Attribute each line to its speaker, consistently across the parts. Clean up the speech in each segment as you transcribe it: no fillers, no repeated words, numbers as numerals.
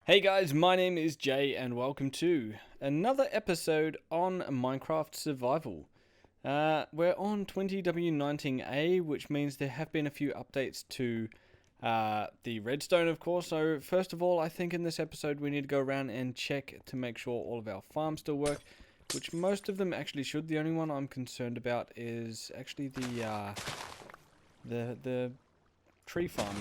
Speaker 1: Hey guys, my name is Jay and welcome to another episode on Minecraft Survival. We're on 20W19A, which means there have been a few updates to the redstone, of course. So first of all, I think in this episode we need to go around and check to make sure all of our farms still work, which most of them actually should. The only one I'm concerned about is actually the tree farm,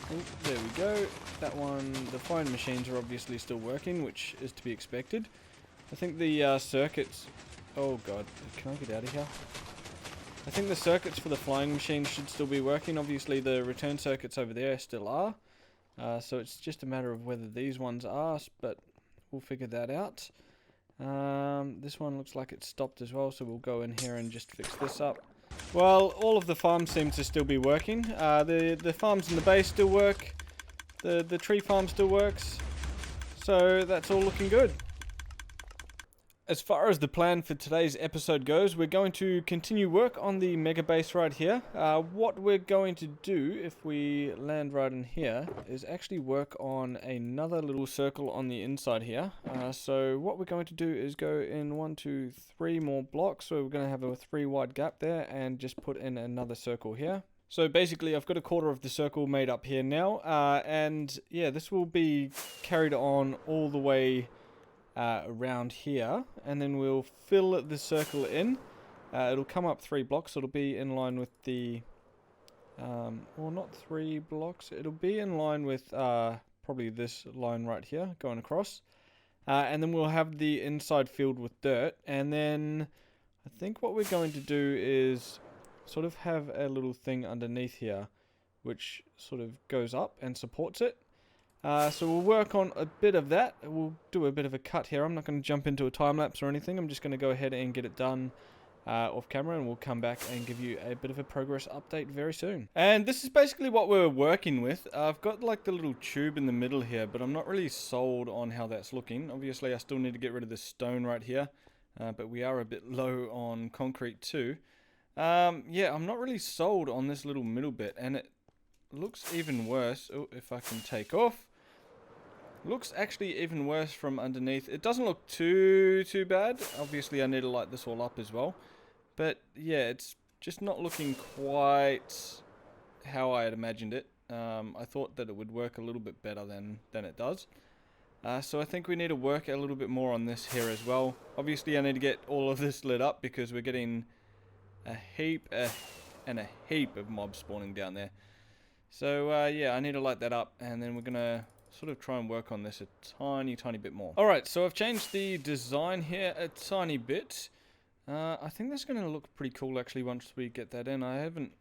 Speaker 1: Oh, there we go. That one, the flying machines are obviously still working, which is to be expected. I think the circuits... Oh god, can I get out of here? I think the circuits for the flying machines should still be working. Obviously the return circuits over there still are. So it's just a matter of whether these ones are, but we'll figure that out. This one looks like it's stopped as well, so we'll go in here and just fix this up. Well, all of the farms seem to still be working. The farms in the base still work. The tree farm still works. So that's all looking good. As far as the plan for today's episode goes, we're going to continue work on the mega base right here. What we're going to do, if we land right in here, is actually work on another little circle on the inside here. So what we're going to do is go in 1, 2, 3 more blocks. So we're going to have a 3 wide gap there and just put in another circle here. So basically I've got a quarter of the circle made up here now. And yeah, this will be carried on all the way around here, and then we'll fill the circle in. It'll come up 3 blocks. It'll be in line with the well, not 3 blocks, it'll be in line with probably this line right here going across, and then we'll have the inside filled with dirt. And then I think what we're going to do is sort of have a little thing underneath here which sort of goes up and supports it. So we'll work on a bit of that. We'll do a bit of a cut here. I'm not going to jump into a time lapse or anything. I'm just going to go ahead and get it done off camera, and we'll come back and give you a bit of a progress update very soon. And this is basically what we're working with. I've got like the little tube in the middle here, but I'm not really sold on how that's looking. Obviously I still need to get rid of this stone right here, but we are a bit low on concrete too. Yeah, I'm not really sold on this little middle bit, and it looks even worse. Oh, if I can take off. Looks actually even worse from underneath. It doesn't look too bad. Obviously I need to light this all up as well. But yeah, it's just not looking quite how I had imagined it. I thought that it would work a little bit better than it does. So I think we need to work a little bit more on this here as well. Obviously I need to get all of this lit up because we're getting a heap and a heap of mobs spawning down there. So yeah, I need to light that up, and then we're gonna sort of try and work on this a tiny bit more. Alright, so I've changed the design here a tiny bit. I think that's going to look pretty cool actually once we get that in. I haven't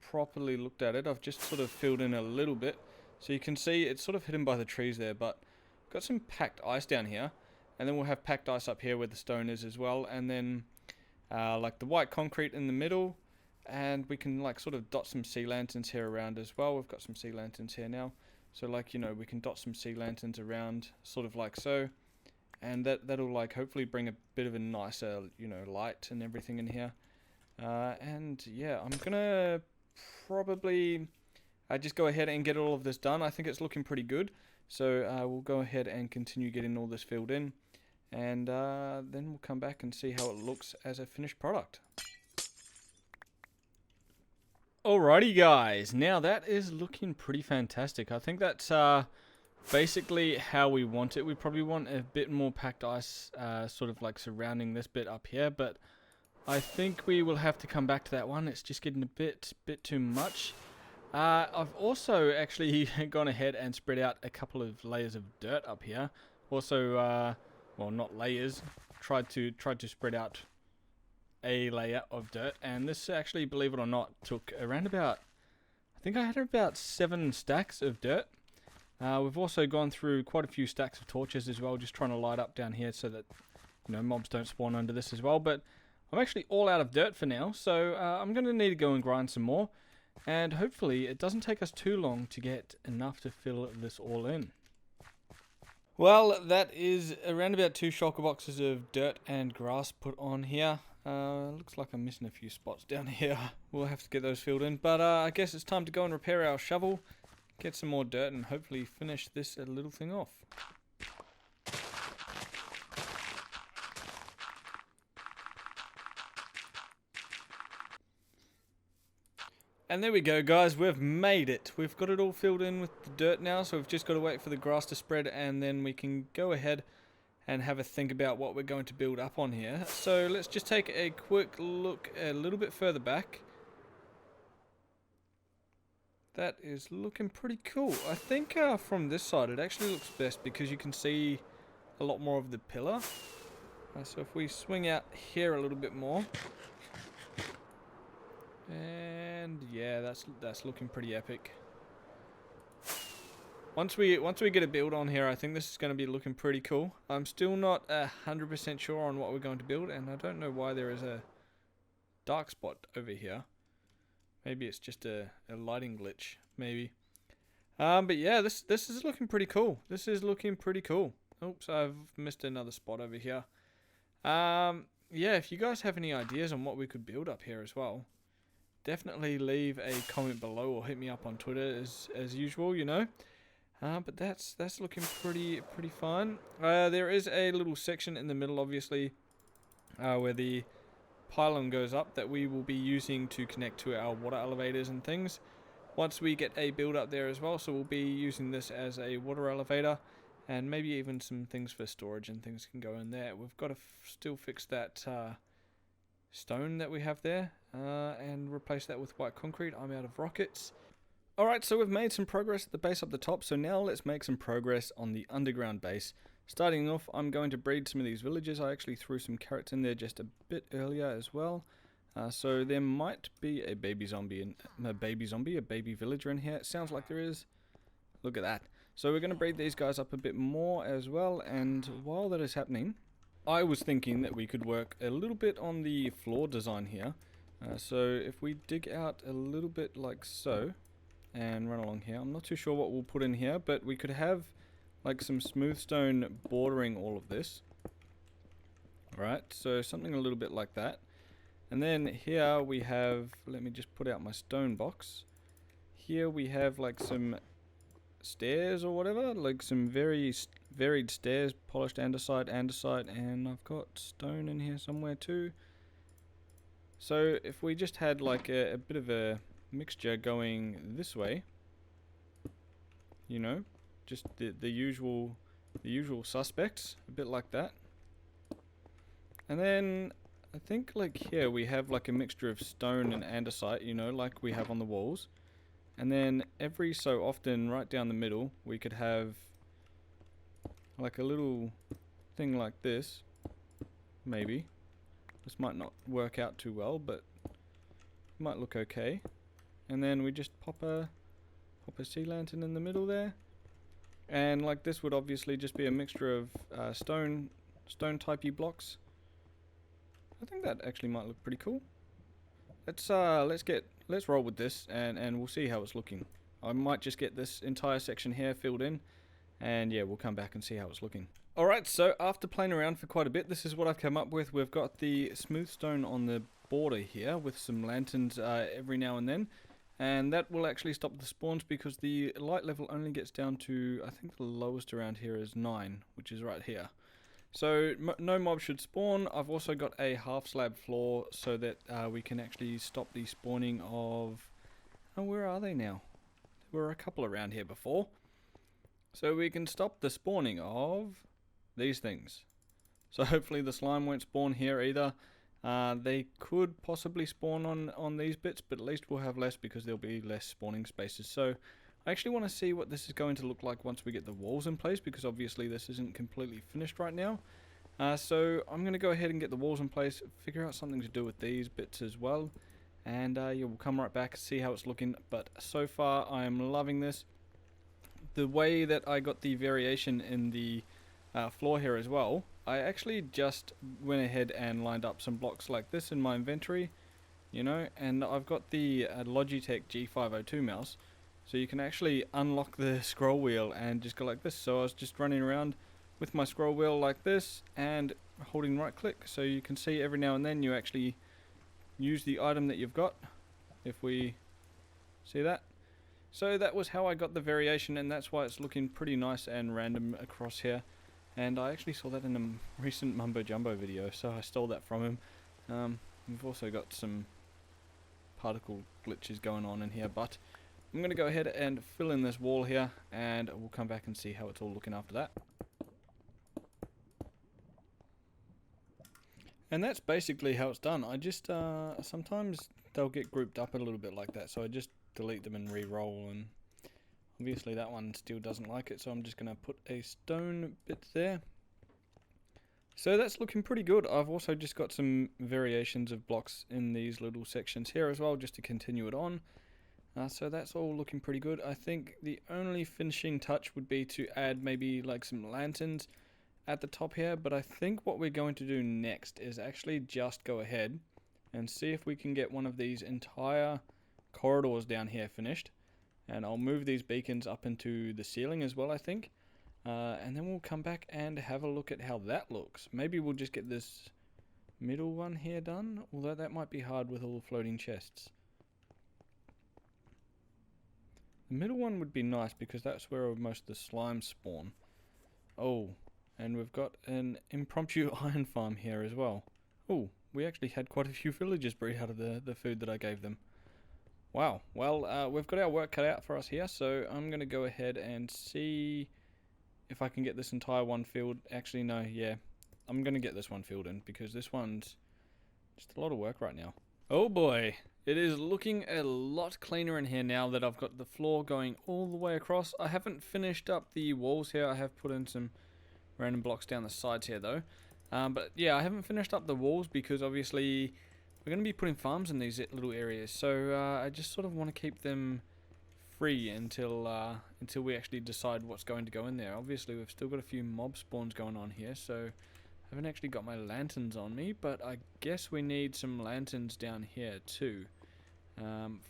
Speaker 1: properly looked at it. I've just sort of filled in a little bit. So you can see it's sort of hidden by the trees there, but got some packed ice down here. And then we'll have packed ice up here where the stone is as well. And then like the white concrete in the middle. And we can like sort of dot some sea lanterns here around as well. We've got some sea lanterns here now. So like, you know, we can dot some sea lanterns around, sort of like so. And that'll like hopefully bring a bit of a nicer, you know, light and everything in here. And yeah, I'm gonna probably just go ahead and get all of this done. I think it's looking pretty good. So we'll go ahead and continue getting all this filled in. And then we'll come back and see how it looks as a finished product. Alrighty guys, now that is looking pretty fantastic. I think that's basically how we want it. We probably want a bit more packed ice sort of like surrounding this bit up here, but I think we will have to come back to that one. It's just getting a bit too much. I've also actually gone ahead and spread out a couple of layers of dirt up here. Also, well, not layers, tried to spread out a layer of dirt, and this actually, believe it or not, took around about, I think I had about 7 stacks of dirt. We've also gone through quite a few stacks of torches as well, just trying to light up down here so that, you know, mobs don't spawn under this as well. But I'm actually all out of dirt for now, so I'm going to need to go and grind some more, and hopefully it doesn't take us too long to get enough to fill this all in. Well, that is around about 2 shulker boxes of dirt and grass put on here. Looks like I'm missing a few spots down here. We'll have to get those filled in. But I guess it's time to go and repair our shovel. get some more dirt and hopefully finish this little thing off. And there we go, guys, we've made it. We've got it all filled in with the dirt now, so we've just got to wait for the grass to spread, and then we can go ahead and have a think about what we're going to build up on here. So let's just take a quick look a little bit further back. That is looking pretty cool. I think from this side it actually looks best because you can see a lot more of the pillar. So if we swing out here a little bit more. And yeah, that's looking pretty epic. Once we get a build on here, I think this is going to be looking pretty cool. I'm still not 100% sure on what we're going to build, and I don't know why there is a dark spot over here. Maybe it's just a lighting glitch, maybe. But yeah, this is looking pretty cool. This is looking pretty cool. Oops, I've missed another spot over here. Yeah, if you guys have any ideas on what we could build up here as well, definitely leave a comment below or hit me up on Twitter as usual, you know. But that's looking pretty fun. There is a little section in the middle, obviously, where the pylon goes up that we will be using to connect to our water elevators and things once we get a build up there as well. So we'll be using this as a water elevator, and maybe even some things for storage and things can go in there. We've got to still fix that stone that we have there and replace that with white concrete. I'm out of rockets. Alright, so we've made some progress at the base up the top, so now let's make some progress on the underground base. Starting off, I'm going to breed some of these villagers. I actually threw some carrots in there just a bit earlier as well. So there might be a baby villager in here. It sounds like there is. Look at that. So we're going to breed these guys up a bit more as well, and while that is happening, I was thinking that we could work a little bit on the floor design here. So if we dig out a little bit like so, and run along here. I'm not too sure what we'll put in here, but we could have like some smooth stone bordering all of this. Alright, so something a little bit like that. And then here we have, let me just put out my stone box. Here we have like some stairs or whatever, like some very varied stairs, polished andesite, and I've got stone in here somewhere too. So if we just had like a bit of a mixture going this way, you know, just the usual suspects, a bit like that. And then I think like here we have like a mixture of stone and andesite, you know, like we have on the walls. And then every so often right down the middle we could have like a little thing like this. Maybe this might not work out too well, but it might look okay. And then we just pop a sea lantern in the middle there, and like this would obviously just be a mixture of stone typey blocks. I think that actually might look pretty cool. Let's roll with this and we'll see how it's looking. I might just get this entire section here filled in, and yeah, we'll come back and see how it's looking. Alright, so after playing around for quite a bit, this is what I've come up with. We've got the smooth stone on the border here with some lanterns every now and then. And that will actually stop the spawns because the light level only gets down to, I think the lowest around here is 9, which is right here. So no mob should spawn. I've also got a half slab floor so that we can actually stop the spawning of... Oh, where are they now? There were a couple around here before. So we can stop the spawning of these things. So hopefully the slime won't spawn here either. They could possibly spawn on these bits, but at least we'll have less because there'll be less spawning spaces. So I actually want to see what this is going to look like once we get the walls in place, because obviously this isn't completely finished right now. So I'm going to go ahead and get the walls in place, figure out something to do with these bits as well, and yeah, we'll come right back, see how it's looking. But so far I am loving this. The way that I got the variation in the floor here as well, I actually just went ahead and lined up some blocks like this in my inventory, you know, and I've got the Logitech G502 mouse, so you can actually unlock the scroll wheel and just go like this. So I was just running around with my scroll wheel like this and holding right click, so you can see every now and then you actually use the item that you've got. If we see that, So that was how I got the variation, and that's why it's looking pretty nice and random across here. And I actually saw that in a recent Mumbo Jumbo video, so I stole that from him. We've also got some particle glitches going on in here, but I'm going to go ahead and fill in this wall here, and we'll come back and see how it's all looking after that. And that's basically how it's done. I just, sometimes they'll get grouped up a little bit like that, so I just delete them and re-roll, and obviously that one still doesn't like it, so I'm just going to put a stone bit there. So that's looking pretty good. I've also just got some variations of blocks in these little sections here as well, just to continue it on. So that's all looking pretty good. I think the only finishing touch would be to add maybe like some lanterns at the top here, but I think what we're going to do next is actually just go ahead and see if we can get one of these entire corridors down here finished, and I'll move these beacons up into the ceiling as well, I think, and then we'll come back and have a look at how that looks. Maybe we'll just get this middle one here done, although that might be hard with all the floating chests. The middle one would be nice because that's where most of the slimes spawn. Oh, and we've got an impromptu iron farm here as well. Oh, we actually had quite a few villagers breed out of the food that I gave them. Wow, well, we've got our work cut out for us here, so I'm going to go ahead and see if I can get this entire one filled. Actually, no, yeah, I'm going to get this one filled in because this one's just a lot of work right now. Oh boy, it is looking a lot cleaner in here now that I've got the floor going all the way across. I haven't finished up the walls here. I have put in some random blocks down the sides here though. But yeah, I haven't finished up the walls because obviously we're going to be putting farms in these little areas. So I just sort of want to keep them free until we actually decide what's going to go in there. Obviously we've still got a few mob spawns going on here, so I haven't actually got my lanterns on me, but I guess we need some lanterns down here too.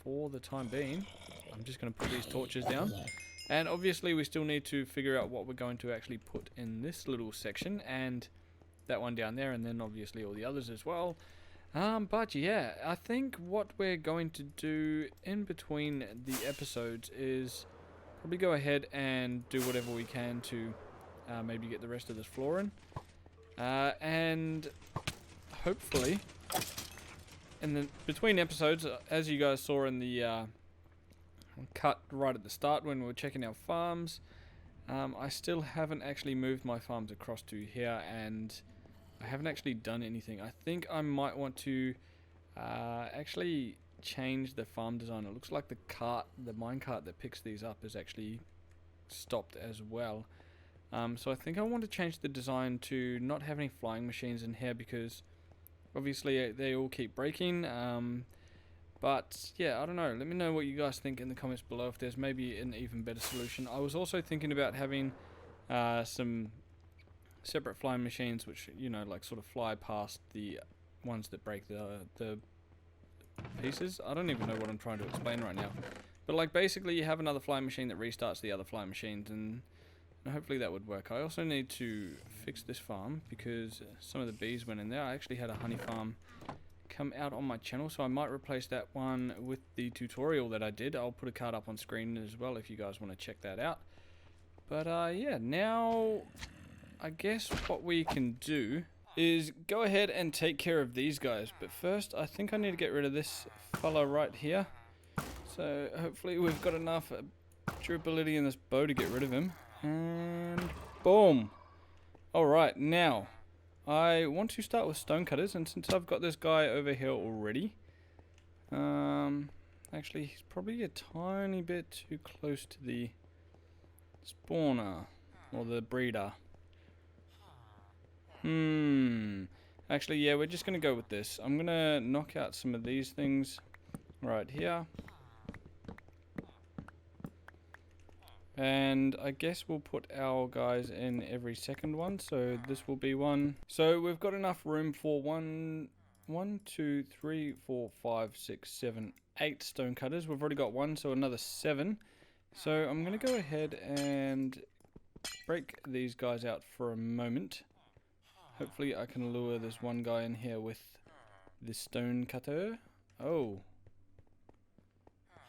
Speaker 1: For the time being, I'm just going to put these torches down. And obviously we still need to figure out what we're going to actually put in this little section, and that one down there, and then obviously all the others as well. But yeah, I think what we're going to do in between the episodes is probably go ahead and do whatever we can to maybe get the rest of this floor in. And hopefully, and then between episodes, as you guys saw in the cut right at the start when we were checking our farms, I still haven't actually moved my farms across to here, and I haven't actually done anything. I think I might want to actually change the farm design. It looks like the minecart that picks these up is actually stopped as well. So I think I want to change the design to not have any flying machines in here because obviously they all keep breaking. But yeah, I don't know. Let me know what you guys think in the comments below if there's maybe an even better solution. I was also thinking about having some separate flying machines which, you know, like sort of fly past the ones that break the pieces. I don't even know what I'm trying to explain right now. But like basically you have another flying machine that restarts the other flying machines, and hopefully that would work. I also need to fix this farm because some of the bees went in there. I actually had a honey farm come out on my channel, so I might replace that one with the tutorial that I did. I'll put a card up on screen as well if you guys want to check that out. But yeah, now I guess what we can do is go ahead and take care of these guys. But first, I think I need to get rid of this fella right here. So hopefully we've got enough durability in this bow to get rid of him. And boom. Alright, now I want to start with stonecutters, and since I've got this guy over here already, actually he's probably a tiny bit too close to the spawner or the breeder. Actually, yeah, we're just gonna go with this. I'm gonna knock out some of these things right here. And I guess we'll put our guys in every second one, so this will be one. So we've got enough room for 1, 2, 3, 4, 5, 6, 7, 8 stone cutters. We've already got one, so another 7. So I'm going to go ahead and break these guys out for a moment. Hopefully I can lure this one guy in here with this stone cutter. Oh.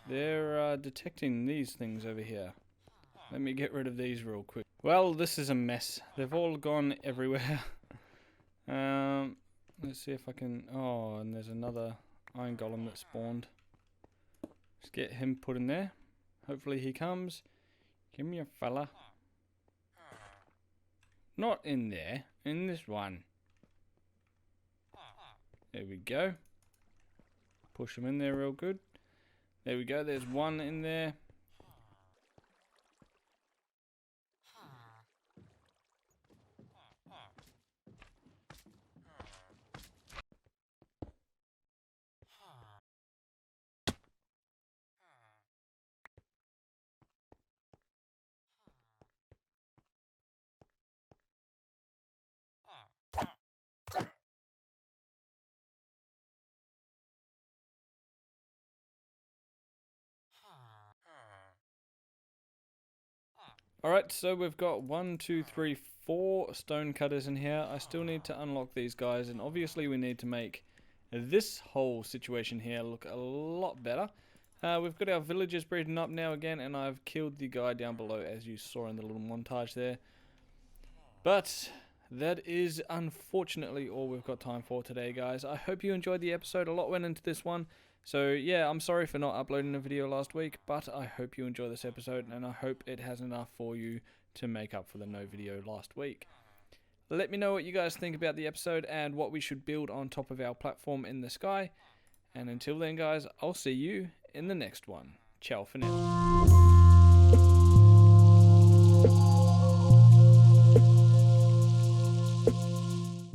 Speaker 1: They're detecting these things over here. Let me get rid of these real quick. Well, this is a mess. They've all gone everywhere. Let's see if I can... Oh, and there's another iron golem that spawned. Let's get him put in there. Hopefully he comes. Give me a fella. Not in there. In this one. There we go. Push him in there real good. There we go. There's one in there. Alright, so we've got 1, 2, 3, 4 stone cutters in here. I still need to unlock these guys, and obviously we need to make this whole situation here look a lot better. We've got our villagers breeding up now again, and I've killed the guy down below, as you saw in the little montage there. But that is unfortunately all we've got time for today, guys. I hope you enjoyed the episode. A lot went into this one. So yeah, I'm sorry for not uploading a video last week, but I hope you enjoy this episode, and I hope it has enough for you to make up for the no video last week. Let me know what you guys think about the episode and what we should build on top of our platform in the sky. And until then, guys, I'll see you in the next one. Ciao for now.